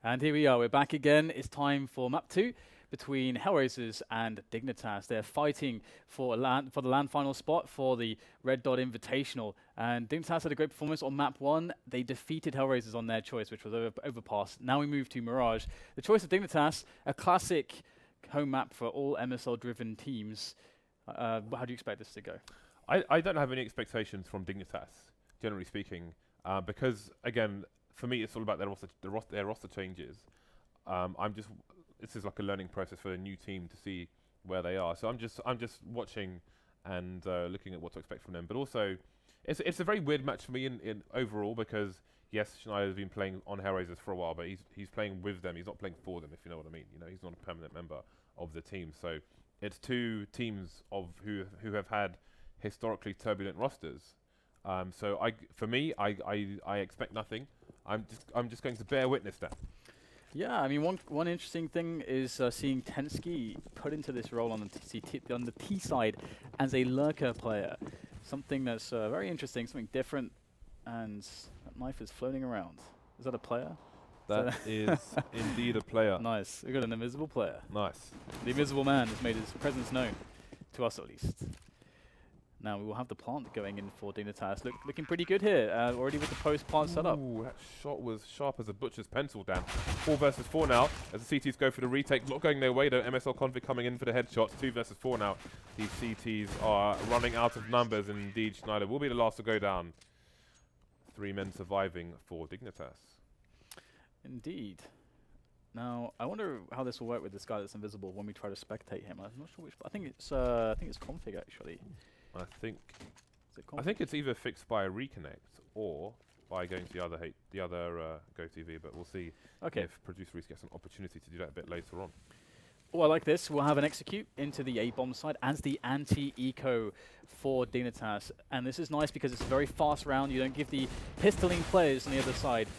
And here we are, we're back again. It's time for map 2 between Hellraisers and Dignitas. They're fighting for the LAN final spot for the Red Dot Invitational. And Dignitas had a great performance on map 1. They defeated Hellraisers on their choice, which was Overpass. Now we move to Mirage. The choice of Dignitas, a classic home map for all MSL-driven teams. How do you expect this to go? I don't have any expectations from Dignitas, generally speaking, because, again, for me, it's all about their roster changes. This is like a learning process for a new team to see where they are. So I'm just watching and looking at what to expect from them. But also, it's a very weird match for me in overall because yes, Schneider's been playing on Hellraisers for a while, but he's playing with them. He's not playing for them, if you know what I mean. You know, he's not a permanent member of the team. So it's two teams who have had historically turbulent rosters. So for me, I expect nothing. I'm just going to bear witness that. Yeah, I mean, one interesting thing is seeing tenzki put into this role on the T side as a lurker player. Something that's very interesting, something different, and that knife is floating around. Is that a player? That is indeed a player. Nice. We've got an invisible player. Nice. The invisible man has made his presence known, to us at least. Now we will have the plant going in for Dignitas. Looking pretty good here, already with the post-plant setup. Ooh, that shot was sharp as a butcher's pencil, Dan. 4 versus 4 now, as the CTs go for the retake. Not going their way, though. MSL Config coming in for the headshots. 2 versus 4 now. These CTs are running out of numbers, and indeed Schneider will be the last to go down. 3 men surviving for Dignitas. Indeed. Now, I wonder how this will work with this guy that's invisible when we try to spectate him. I'm not sure which, I think it's config, actually. I think it's either fixed by a reconnect or by going to the other GoTV, but we'll see if Producer Reese gets an opportunity to do that a bit later on. Oh, I like this. We'll have an execute into the A-bomb side as the anti-eco for Dignitas. And this is nice because it's a very fast round. You don't give the pistoling players on the other side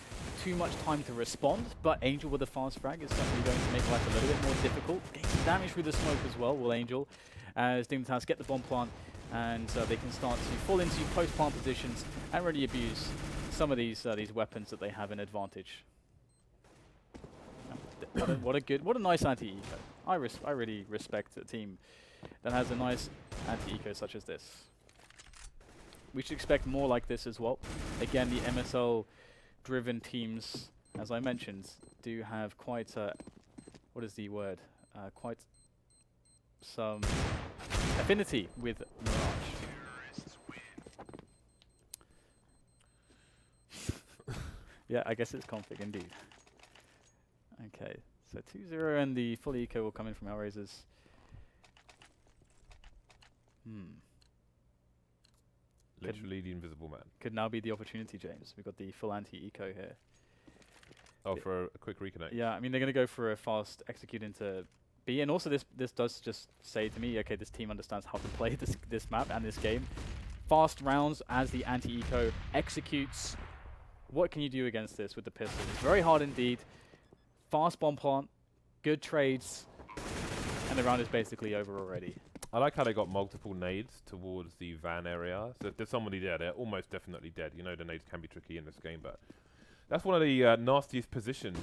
too much time to respond, but Angel with a fast frag is certainly going to make life a little bit more difficult. Getting some damage through the smoke as well, will Angel, as Dignitas get the bomb plant. And they can start to fall into post-plant positions and really abuse some of these weapons that they have an advantage. What a nice anti-eco. I really respect a team that has a nice anti-eco such as this. We should expect more like this as well. Again, the MSL-driven teams, as I mentioned, do have quite what is the word? Quite some affinity with Mirage. Yeah, I guess it's config indeed. Okay, so 2-0 and the full eco will come in from Hellraisers. Literally the invisible man. Could now be the opportunity, James. We've got the full anti-eco here. Oh, for a quick reconnect. Yeah, I mean, they're going to go for a fast execute into B, and also this does just say to me, okay, this team understands how to play this map and this game. Fast rounds as the anti-eco executes. What can you do against this with the pistol? It's very hard indeed. Fast bomb plant, good trades, and the round is basically over already. I like how they got multiple nades towards the van area. So if there's somebody there, they're almost definitely dead. You know the nades can be tricky in this game, but that's one of the nastiest positions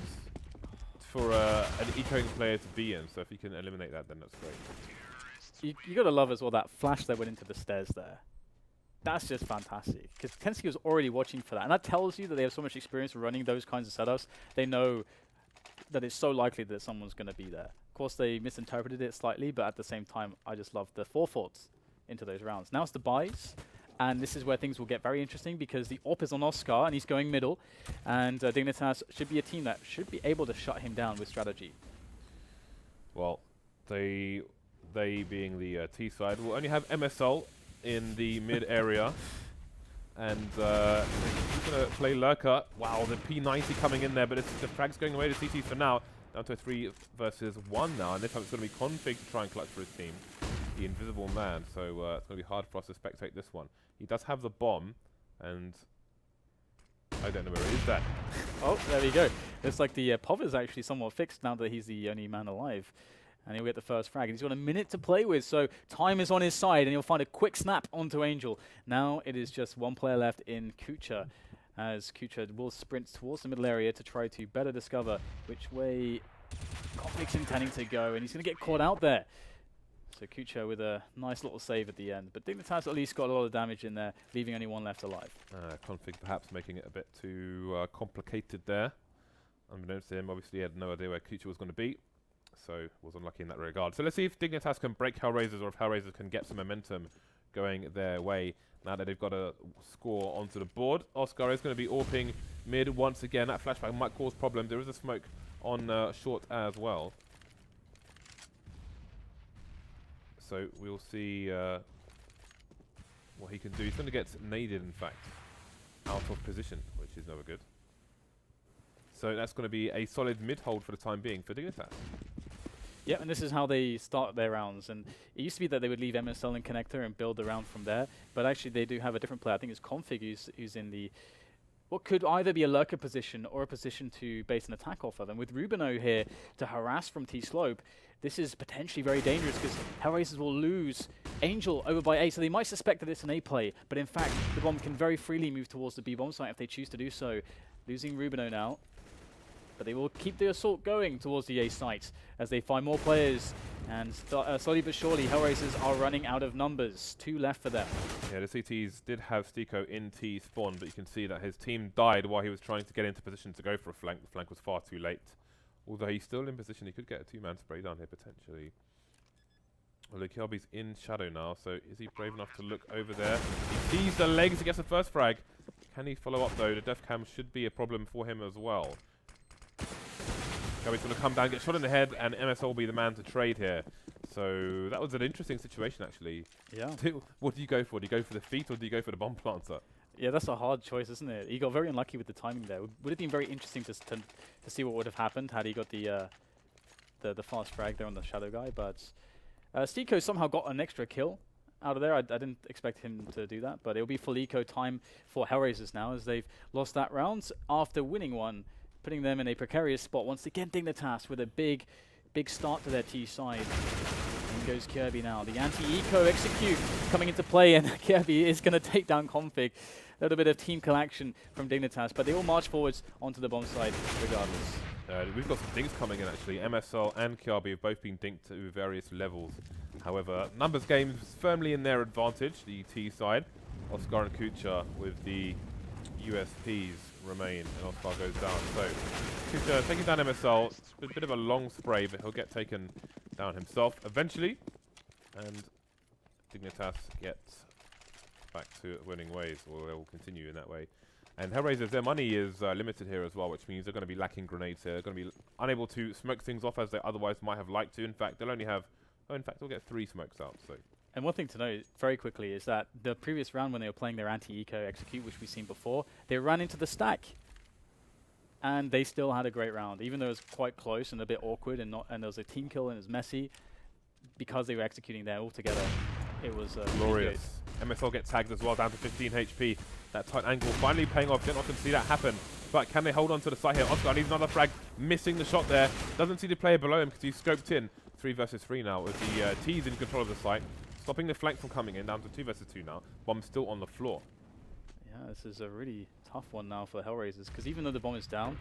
for an ecoing player to be in. So if you can eliminate that, then that's great. You gotta love as well that flash that went into the stairs there. That's just fantastic, because tenzki was already watching for that, and that tells you that they have so much experience running those kinds of setups. They know that it's so likely that someone's going to be there. Of course, they misinterpreted it slightly, but at the same time, I just love the forethoughts into those rounds. Now it's the buys, and this is where things will get very interesting, because the AWP is on Oskar, and he's going middle, and Dignitas should be a team that should be able to shut him down with strategy. Well, they being the T side, will only have MSL in the mid area, and he's going to play lurker. Wow, the P90 coming in there, but the frag's going away to CT for now. Down to a 3 versus 1 now, and this time it's going to be config to try and clutch for his team, the invisible man. So it's going to be hard for us to spectate this one. He does have the bomb, and I don't know where it is that. Oh, there we go. Looks like the POV is actually somewhat fixed now that he's the only man alive. And he'll get the first frag. And he's got a minute to play with, so time is on his side, and he'll find a quick snap onto Angel. Now it is just one player left in kUcheR. as kUcheR will sprint towards the middle area to try to better discover which way Conflict's intending to go, and he's going to get caught out there. So kUcheR with a nice little save at the end, but Dignitas at least got a lot of damage in there, leaving only one left alive. Conflict perhaps making it a bit too complicated there. Unbeknownst to him, obviously he had no idea where kUcheR was going to be, so was unlucky in that regard. So let's see if Dignitas can break Hellraisers, or if Hellraisers can get some momentum going their way now that they've got a score onto the board. Oskar is going to be AWPing mid once again. That flashback might cause problems. There is a smoke on short as well. So we'll see what he can do. He's going to get naded, in fact, out of position, which is never good. So that's going to be a solid mid-hold for the time being for Dignitas. Yeah, and this is how they start their rounds. And it used to be that they would leave MSL in connector and build the round from there. But actually, they do have a different player. I think it's Config who's in the what could either be a lurker position or a position to base an attack off of. And with RUBINO here to harass from T-slope, this is potentially very dangerous because Hellraisers will lose Angel over by A, so they might suspect that it's an A play, but in fact, the bomb can very freely move towards the B bomb site if they choose to do so. Losing RUBINO now, but they will keep the assault going towards the A site as they find more players, and slowly but surely, Hellraisers are running out of numbers. 2 left for them. Yeah, the CTs did have STYKO in T spawn, but you can see that his team died while he was trying to get into position to go for a flank. The flank was far too late. Although he's still in position, he could get a 2-man spray down here potentially. Well, Kjaerby's in shadow now, so is he brave enough to look over there? He sees the legs, he gets the first frag. Can he follow up though? The def cam should be a problem for him as well. Kjaerby's going to come down, get shot in the head, and MSL will be the man to trade here. So that was an interesting situation actually. Yeah. What do you go for? Do you go for the feet or do you go for the bomb planter? Yeah, that's a hard choice, isn't it? He got very unlucky with the timing there. Would have been very interesting to see what would have happened had he got the fast frag there on the shadow guy. But STYKO somehow got an extra kill out of there. I didn't expect him to do that, but it'll be full eco time for Hellraisers now as they've lost that round after winning one, putting them in a precarious spot. Once again, Dignitas with a big start to their T side. In goes Kjærbye now. The anti-eco execute coming into play, and Kjærbye is going to take down Config. A little bit of team collection from Dignitas, but they all march forwards onto the bomb side regardless. We've got some dinks coming in actually. MSL and Kjærbye have both been dinked to various levels. However, numbers games firmly in their advantage, the T side. Oskar and kUcheR with the USPs remain, and Oskar goes down. So kUcheR taking down MSL. A bit of a long spray, but he'll get taken down himself eventually. And Dignitas gets back to winning ways, or they will continue in that way. And Hellraisers, their money is limited here as well, which means they're going to be lacking grenades here. They're going to be unable to smoke things off as they otherwise might have liked to. In fact, they'll only have, in fact, they'll get 3 smokes out. So. And one thing to note very quickly is that the previous round when they were playing their anti-eco execute, which we've seen before, they ran into the stack. And they still had a great round, even though it was quite close and a bit awkward, and there was a team kill and it was messy. Because they were executing there all together, it was glorious. MSL get tagged as well, down to 15 HP. That tight angle finally paying off. Didn't often see that happen, but can they hold on to the site here? Oskar needs another frag, missing the shot there. Doesn't see the player below him because he's scoped in. 3 versus 3 now with the T's in control of the site, stopping the flank from coming in. Down to 2 versus 2 now. Bomb still on the floor. Yeah, this is a really tough one now for Hellraisers, because even though the bomb is down,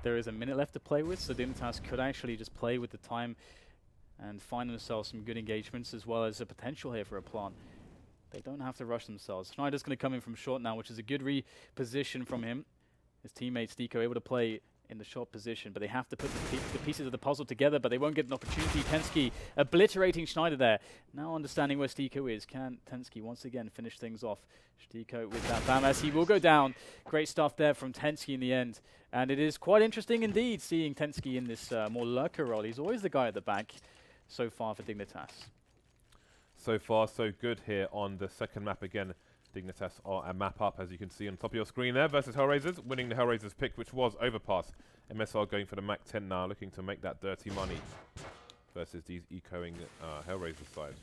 there is a minute left to play with, so Dignitas could actually just play with the time and find themselves some good engagements, as well as a potential here for a plant. They don't have to rush themselves. Schneider's going to come in from short now, which is a good reposition from him. His teammate STYKO able to play in the short position, but they have to put the pieces of the puzzle together, but they won't get an opportunity. tenzki obliterating Schneider there. Now understanding where STYKO is, can tenzki once again finish things off? STYKO with that bam as he will go down. Great stuff there from tenzki in the end. And it is quite interesting indeed seeing tenzki in this more lurker role. He's always the guy at the back so far for Dignitas. So far, so good here on the second map again. Dignitas are a map up, as you can see on top of your screen there, versus Hellraisers, winning the Hellraisers pick, which was Overpass. MSL going for the Mac 10 now, looking to make that dirty money versus these ecoing Hellraisers side.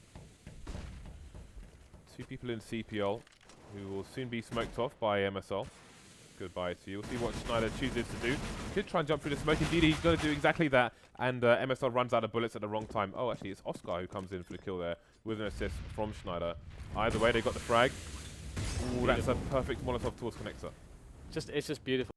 2 people in CPL who will soon be smoked off by MSL. Goodbye to you. We'll see what Schneider chooses to do. Could try and jump through the smoke. Indeed, he's going to do exactly that. And MSL runs out of bullets at the wrong time. Oh, actually, it's Oskar who comes in for the kill there with an assist from Schneider. Either way, they got the frag. Ooh, that's a perfect Molotov towards connector. It's just beautiful.